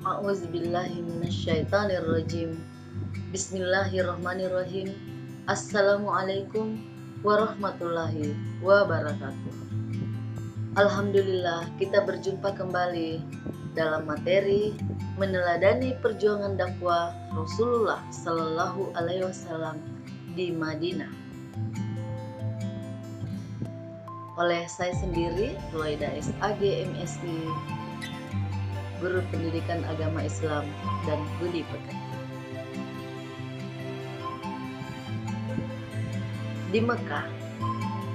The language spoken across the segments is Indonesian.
A'udzubillahi minasyaitonirrajim. Bismillahirrahmanirrahim. Assalamualaikum warahmatullahi wabarakatuh. Alhamdulillah, kita berjumpa kembali dalam materi meneladani perjuangan dakwah Rasulullah Sallallahu Alaihi Wasallam di Madinah. Oleh saya sendiri, Ruwaida SAG MSI, Guru Pendidikan Agama Islam dan Budi Pekerti. Di Mekah,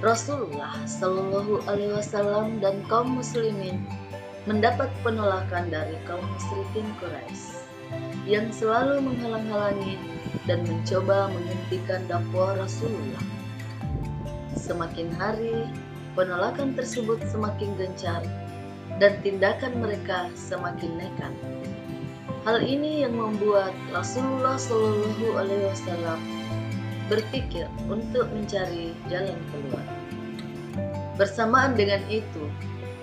Rasulullah Shallallahu Alaihi Wasallam dan kaum muslimin mendapat penolakan dari kaum musyrikin Quraisy yang selalu menghalang-halangi dan mencoba menghentikan dakwah Rasulullah. Semakin hari, penolakan tersebut semakin gencar dan tindakan mereka semakin nekat. Hal ini yang membuat Rasulullah Shallallahu Alaihi Wasallam berpikir untuk mencari jalan keluar. Bersamaan dengan itu,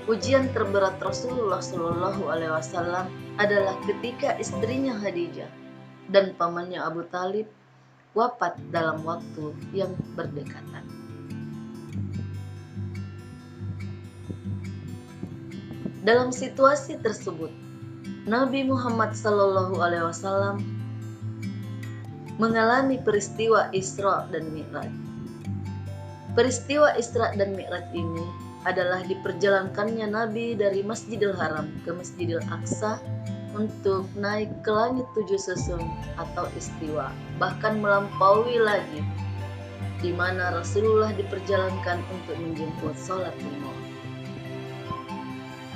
ujian terberat Rasulullah Shallallahu Alaihi Wasallam adalah ketika istrinya Khadijah dan pamannya Abu Thalib wafat dalam waktu yang berdekatan. Dalam situasi tersebut, Nabi Muhammad SAW mengalami peristiwa Isra dan Mi'raj. Peristiwa Isra dan Mi'raj ini adalah diperjalankannya Nabi dari Masjidil Haram ke Masjidil Aqsa untuk naik ke langit 7 susun atau istiwa, bahkan melampaui lagi, di mana Rasulullah diperjalankan untuk menjemput sholat lima.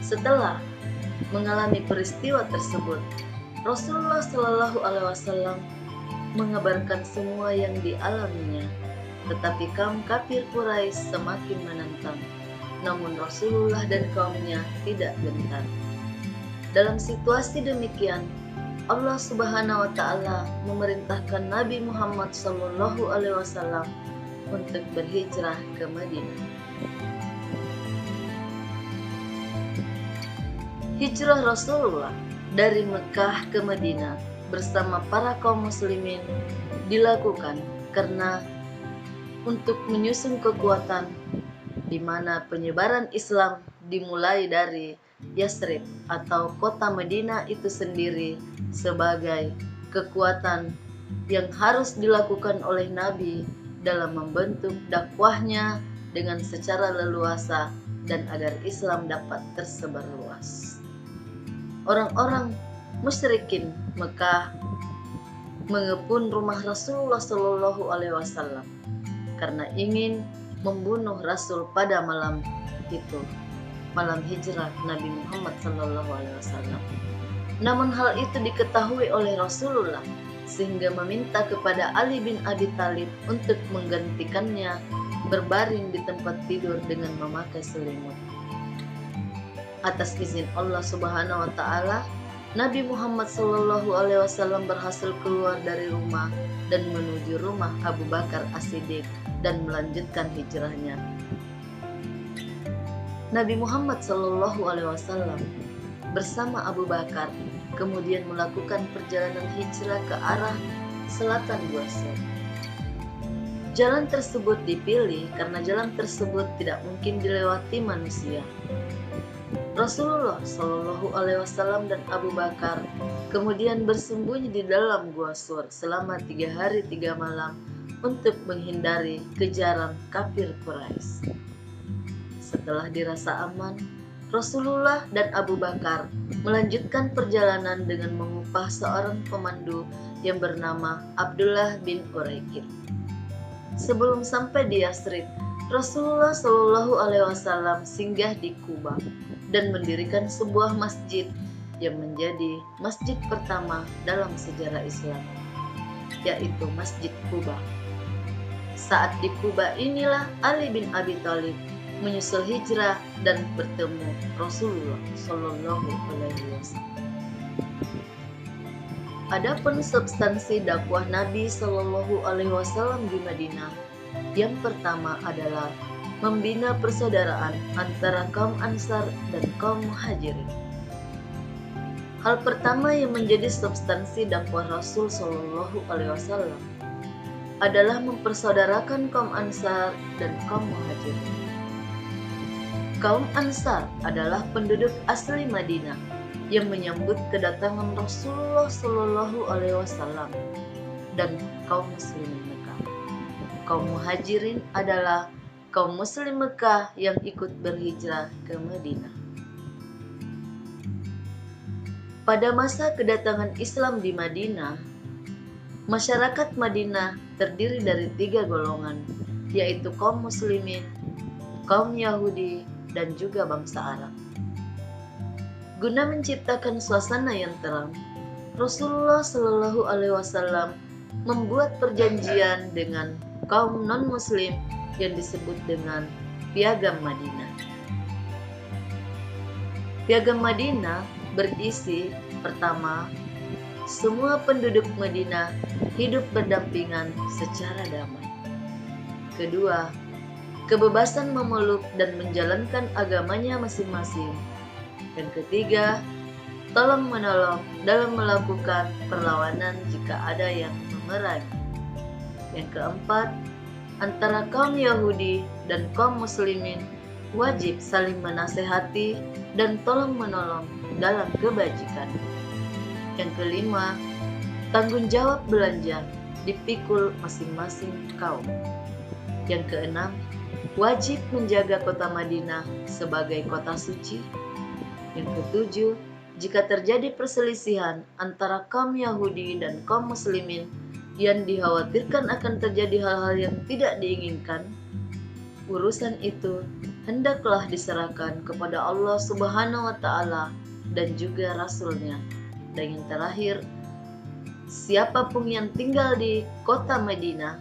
Setelah mengalami peristiwa tersebut, Rasulullah Shallallahu Alaihi Wasallam mengabarkan semua yang dialaminya, tetapi kaum kafir Quraisy semakin menentang. Namun Rasulullah dan kaumnya tidak gentar. Dalam situasi demikian, Allah Subhanahu Wa Taala memerintahkan Nabi Muhammad Shallallahu Alaihi Wasallam untuk berhijrah ke Madinah. Hijrah Rasulullah dari Mekah ke Madinah bersama para kaum muslimin dilakukan karena untuk menyusun kekuatan di mana penyebaran Islam dimulai dari Yasrib atau kota Madinah itu sendiri sebagai kekuatan yang harus dilakukan oleh Nabi dalam membentuk dakwahnya dengan secara leluasa dan agar Islam dapat tersebar luas. Orang-orang musyrikin Mekah mengepung rumah Rasulullah Shallallahu Alaihi Wasallam karena ingin membunuh Rasul pada malam itu, malam hijrah Nabi Muhammad Shallallahu Alaihi Wasallam. Namun hal itu diketahui oleh Rasulullah sehingga meminta kepada Ali bin Abi Thalib untuk menggantikannya berbaring di tempat tidur dengan memakai selimut. Atas izin Allah Subhanahu Wa Taala, Nabi Muhammad Shallallahu Alaihi Wasallam berhasil keluar dari rumah dan menuju rumah Abu Bakar As-Siddiq dan melanjutkan hijrahnya. Nabi Muhammad Shallallahu Alaihi Wasallam bersama Abu Bakar kemudian melakukan perjalanan hijrah ke arah selatan Gua Sur. Jalan tersebut dipilih karena jalan tersebut tidak mungkin dilewati manusia. Rasulullah Shallallahu Alaihi Wasallam dan Abu Bakar kemudian bersembunyi di dalam Gua Sur selama 3 hari 3 malam untuk menghindari kejaran kafir Quraisy. Setelah dirasa aman, Rasulullah dan Abu Bakar melanjutkan perjalanan dengan mengupah seorang pemandu yang bernama Abdullah bin Uraikid. Sebelum sampai di Yasrib, Rasulullah Shallallahu Alaihi Wasallam singgah di Kuba dan mendirikan sebuah masjid yang menjadi masjid pertama dalam sejarah Islam, yaitu Masjid Kuba. Saat di Kuba inilah Ali bin Abi Thalib menyusul hijrah dan bertemu Rasulullah Shallallahu Alaihi Wasallam. Adapun substansi dakwah Nabi Shallallahu Alaihi Wasallam di Madinah, yang pertama adalah membina persaudaraan antara kaum Ansar dan kaum Muhajirin. Hal pertama yang menjadi substansi dakwah Rasul Shallallahu Alaihi Wasallam adalah mempersaudarakan kaum Ansar dan kaum Muhajirin. Kaum Ansar adalah penduduk asli Madinah yang menyambut kedatangan Rasulullah Shallallahu Alaihi Wasallam dan kaum Muslimin Mekah. Kaum Muhajirin adalah kaum Muslim Mekah yang ikut berhijrah ke Madinah. Pada masa kedatangan Islam di Madinah, masyarakat Madinah terdiri dari 3 golongan, yaitu kaum Muslimin, kaum Yahudi, dan juga bangsa Arab. Guna menciptakan suasana yang terang, Rasulullah Shallallahu Alaihi Wasallam membuat perjanjian dengan kaum non-Muslim yang disebut dengan Piagam Madinah. Piagam Madinah berisi pertama, semua penduduk Madinah hidup berdampingan secara damai. Kedua, kebebasan memeluk dan menjalankan agamanya masing-masing. Yang ketiga, tolong-menolong dalam melakukan perlawanan jika ada yang memerangi. Yang keempat, antara kaum Yahudi dan kaum Muslimin wajib saling menasehati dan tolong-menolong dalam kebajikan. Yang kelima, tanggung jawab belanja dipikul masing-masing kaum. Yang keenam, wajib menjaga kota Madinah sebagai kota suci. Yang ketujuh, jika terjadi perselisihan antara kaum Yahudi dan kaum Muslimin yang dikhawatirkan akan terjadi hal-hal yang tidak diinginkan, urusan itu hendaklah diserahkan kepada Allah Subhanahu wa Ta'ala dan juga Rasul-Nya. Dan yang terakhir, siapapun yang tinggal di kota Madinah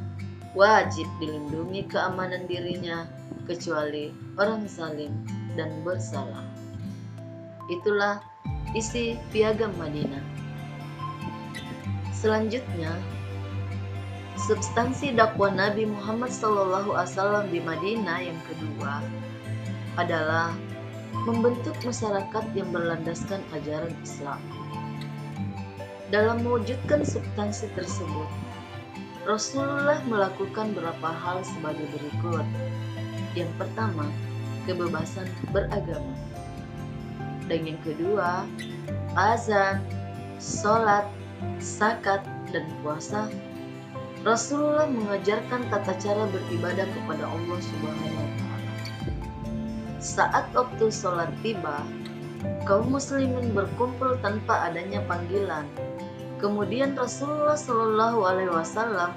wajib dilindungi keamanan dirinya kecuali orang zalim dan bersalah. Itulah isi Piagam Madinah. Selanjutnya, substansi dakwah Nabi Muhammad SAW di Madinah yang kedua adalah membentuk masyarakat yang berlandaskan ajaran Islam. Dalam mewujudkan substansi tersebut, Rasulullah melakukan beberapa hal sebagai berikut. Yang pertama, kebebasan beragama. Dan yang kedua, azan, sholat, zakat, dan puasa. Rasulullah mengajarkan tata cara beribadah kepada Allah Subhanahu wa Ta'ala. Saat waktu sholat tiba, kaum muslimin berkumpul tanpa adanya panggilan. Kemudian Rasulullah Shallallahu Alaihi Wasallam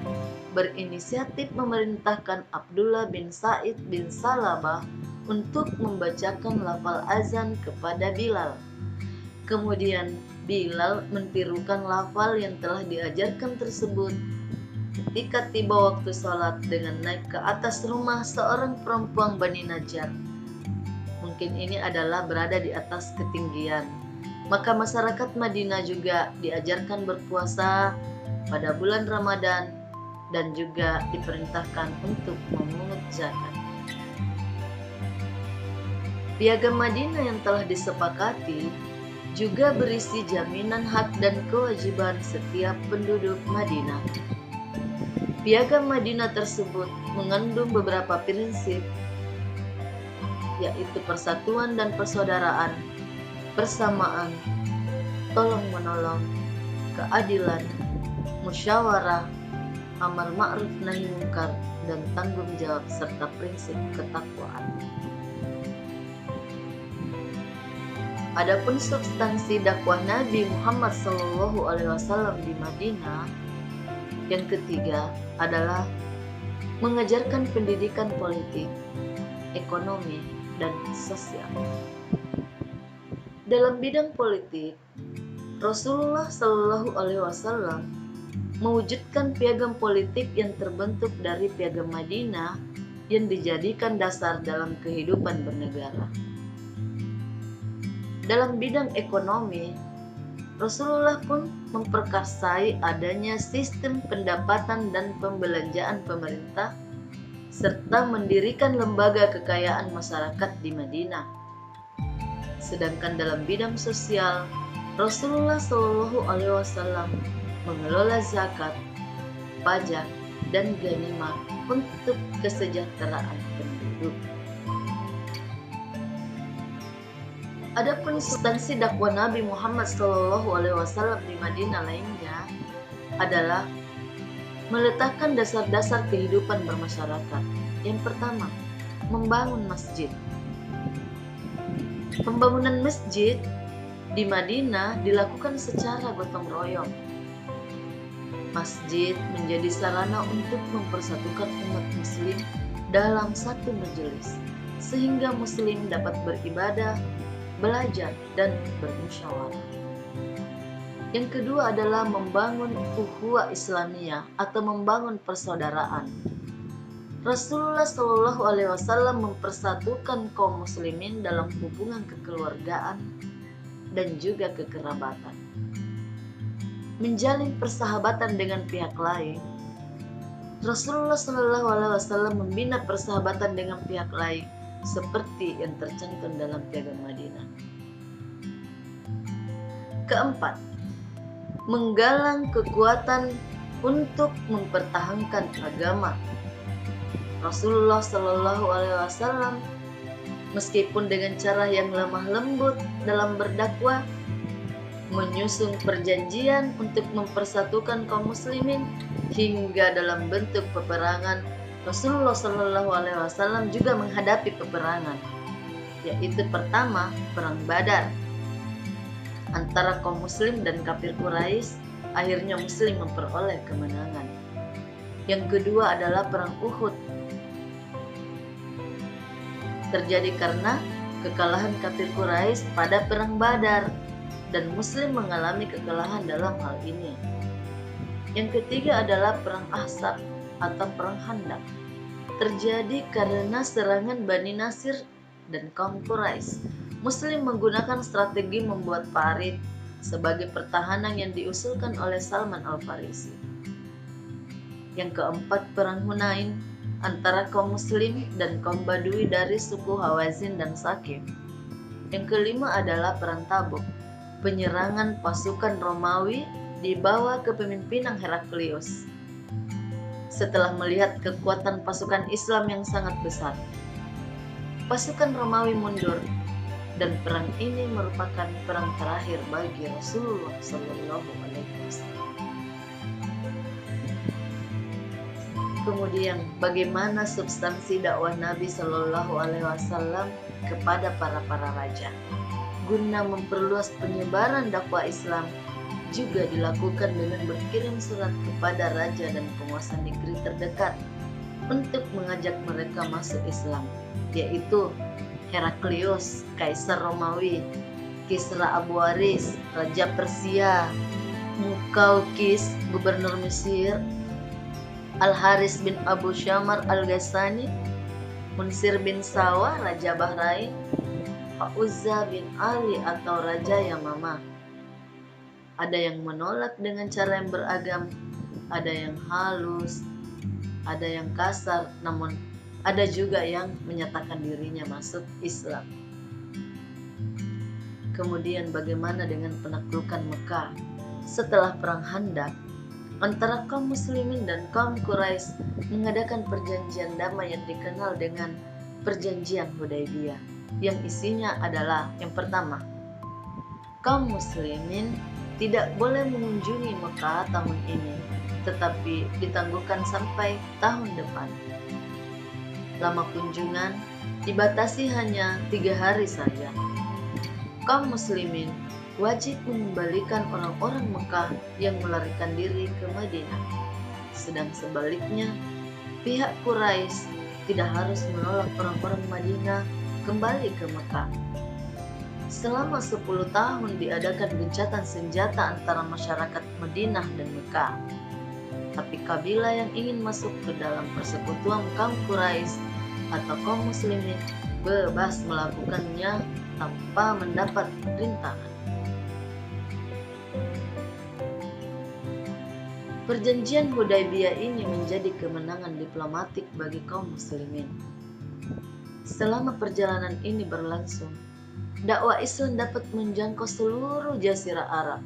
berinisiatif memerintahkan Abdullah bin Sa'id bin Salabah untuk membacakan lafal azan kepada Bilal. Kemudian Bilal mentirukan lafal yang telah diajarkan tersebut ketika tiba waktu sholat dengan naik ke atas rumah seorang perempuan Bani Najjar. Mungkin ini adalah berada di atas ketinggian. Maka masyarakat Madinah juga diajarkan berpuasa pada bulan Ramadan dan juga diperintahkan untuk memungut zakat. Piagam Madinah yang telah disepakati juga berisi jaminan hak dan kewajiban setiap penduduk Madinah. Piagam Madinah tersebut mengandung beberapa prinsip, yaitu persatuan dan persaudaraan, persamaan, tolong-menolong, keadilan, musyawarah, amar ma'ruf nahi munkar, dan tanggung jawab serta prinsip ketakwaan. Adapun substansi dakwah Nabi Muhammad SAW di Madinah yang ketiga adalah mengajarkan pendidikan politik, ekonomi, dan sosial. Dalam bidang politik, Rasulullah Shallallahu Alaihi Wasallam mewujudkan piagam politik yang terbentuk dari Piagam Madinah yang dijadikan dasar dalam kehidupan bernegara. Dalam bidang ekonomi, Rasulullah pun memperkasai adanya sistem pendapatan dan pembelanjaan pemerintah serta mendirikan lembaga kekayaan masyarakat di Madinah. Sedangkan dalam bidang sosial, Rasulullah Shallallahu Alaihi Wasallam mengelola zakat, pajak, dan ghanimah untuk kesejahteraan penduduk. Adapun substansi dakwah Nabi Muhammad Shallallahu Alaihi Wasallam di Madinah lainnya adalah meletakkan dasar-dasar kehidupan bermasyarakat. Yang pertama, membangun masjid. Pembangunan masjid di Madinah dilakukan secara gotong royong. Masjid menjadi sarana untuk mempersatukan umat muslim dalam satu majelis, sehingga muslim dapat beribadah, belajar, dan bermusyawarah. Yang kedua adalah membangun ukhuwah Islamiyah atau membangun persaudaraan. Rasulullah Shallallahu Alaihi Wasallam mempersatukan kaum muslimin dalam hubungan kekeluargaan dan juga kekerabatan. Menjalin persahabatan dengan pihak lain. Rasulullah Shallallahu Alaihi Wasallam membina persahabatan dengan pihak lain seperti yang tercantum dalam Piagam Madinah. Keempat, menggalang kekuatan untuk mempertahankan agama. Rasulullah Shallallahu Alaihi Wasallam meskipun dengan cara yang lemah lembut dalam berdakwah, menyusun perjanjian untuk mempersatukan kaum muslimin hingga dalam bentuk peperangan. Rasulullah Shallallahu Alaihi Wasallam juga menghadapi peperangan, yaitu pertama perang Badar antara kaum muslim dan kafir Quraisy. Akhirnya muslim memperoleh kemenangan. Yang kedua adalah perang Uhud, terjadi karena kekalahan kafir Quraisy pada perang Badar dan muslim mengalami kekalahan dalam hal ini. Yang ketiga adalah perang Ahzab atau perang Khandaq, terjadi karena serangan Bani Nasir dan kaum Quraisy. Muslim menggunakan strategi membuat parit sebagai pertahanan yang diusulkan oleh Salman Al-Farisi. Yang keempat, perang Hunain antara kaum muslim dan kaum Badui dari suku Hawazin dan Saqif. Yang kelima adalah perang Tabuk, penyerangan pasukan Romawi di bawah kepemimpinan Heraklius. Setelah melihat kekuatan pasukan Islam yang sangat besar, pasukan Romawi mundur, dan perang ini merupakan perang terakhir bagi Rasulullah Shallallahu Alaihi Wasallam. Kemudian, bagaimana substansi dakwah Nabi Shallallahu Alaihi Wasallam kepada para raja? Guna memperluas penyebaran dakwah Islam, juga dilakukan dengan berkirim surat kepada raja dan penguasa negeri terdekat untuk mengajak mereka masuk Islam, yaitu Heraklius, Kaisar Romawi; Kisra Abu-Waris, Raja Persia; Muqawqis, Gubernur Mesir; Al-Haris bin Abu Syamar Al-Ghassani; Munsir bin Sawah, Raja Bahrain; Uzza bin Ali atau Raja Yamamah. Ada yang menolak dengan cara yang beragam, ada yang halus, ada yang kasar, namun ada juga yang menyatakan dirinya masuk Islam. Kemudian bagaimana dengan penaklukan Mekah? Setelah perang Khandaq antara kaum muslimin dan kaum Quraisy mengadakan perjanjian damai yang dikenal dengan Perjanjian Hudaybiyah, yang isinya adalah yang pertama, kaum muslimin tidak boleh mengunjungi Mekah tahun ini, tetapi ditangguhkan sampai tahun depan. Lama kunjungan dibatasi hanya 3 hari saja. Kaum muslimin wajib mengembalikan orang-orang Mekah yang melarikan diri ke Madinah. Sedang sebaliknya, pihak Quraisy tidak harus menolak orang-orang Madinah kembali ke Mekah. Selama 10 tahun diadakan gencatan senjata antara masyarakat Madinah dan Mekah. Tapi kabilah yang ingin masuk ke dalam persekutuan kaum Quraisy atau kaum muslimin bebas melakukannya tanpa mendapat rintangan. Perjanjian Hudaybiyah ini menjadi kemenangan diplomatik bagi kaum muslimin. Selama perjalanan ini berlangsung, dakwah Islam dapat menjangkau seluruh jazirah Arab,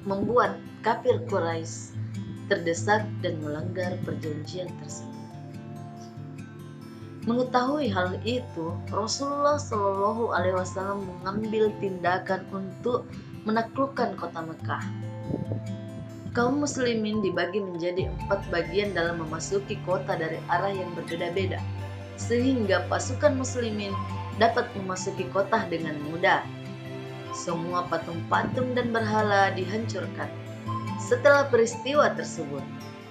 membuat kafir Quraisy terdesak dan melanggar perjanjian tersebut. Mengetahui hal itu, Rasulullah Shallallahu Alaihi Wasallam mengambil tindakan untuk menaklukkan kota Mekah. Kaum muslimin dibagi menjadi 4 bagian dalam memasuki kota dari arah yang berbeda-beda, sehingga pasukan muslimin dapat memasuki kota dengan mudah. Semua patung-patung dan berhala dihancurkan. Setelah peristiwa tersebut,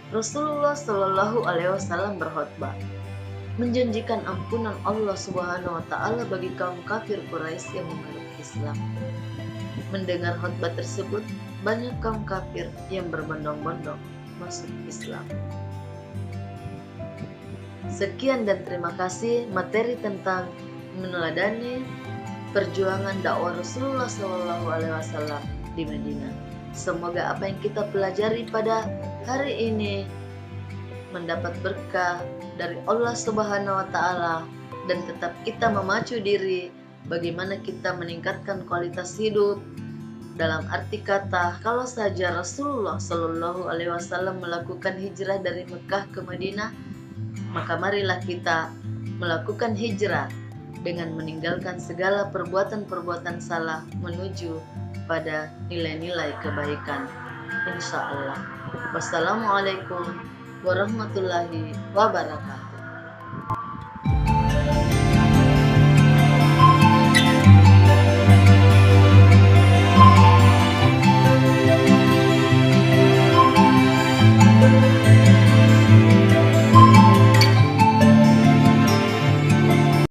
Rasulullah Shallallahu Alaihi Wasallam berkhutbah, menjanjikan ampunan Allah Subhanahu wa Ta'ala bagi kaum kafir Quraisy yang memeluk Islam. Mendengar khutbah tersebut, banyak kaum kafir yang berbondong-bondong masuk Islam. Sekian dan terima kasih materi tentang meneladani perjuangan dakwah Rasulullah SAW di Madinah. Semoga apa yang kita pelajari pada hari ini mendapat berkah dari Allah Subhanahu wa Ta'ala, dan tetap kita memacu diri bagaimana kita meningkatkan kualitas hidup. Dalam arti kata, kalau saja Rasulullah Shallallahu Alaihi Wasallam melakukan hijrah dari Mekah ke Madinah, maka marilah kita melakukan hijrah dengan meninggalkan segala perbuatan-perbuatan salah menuju pada nilai-nilai kebaikan. Insya Allah. Wassalamualaikum warahmatullahi wabarakatuh.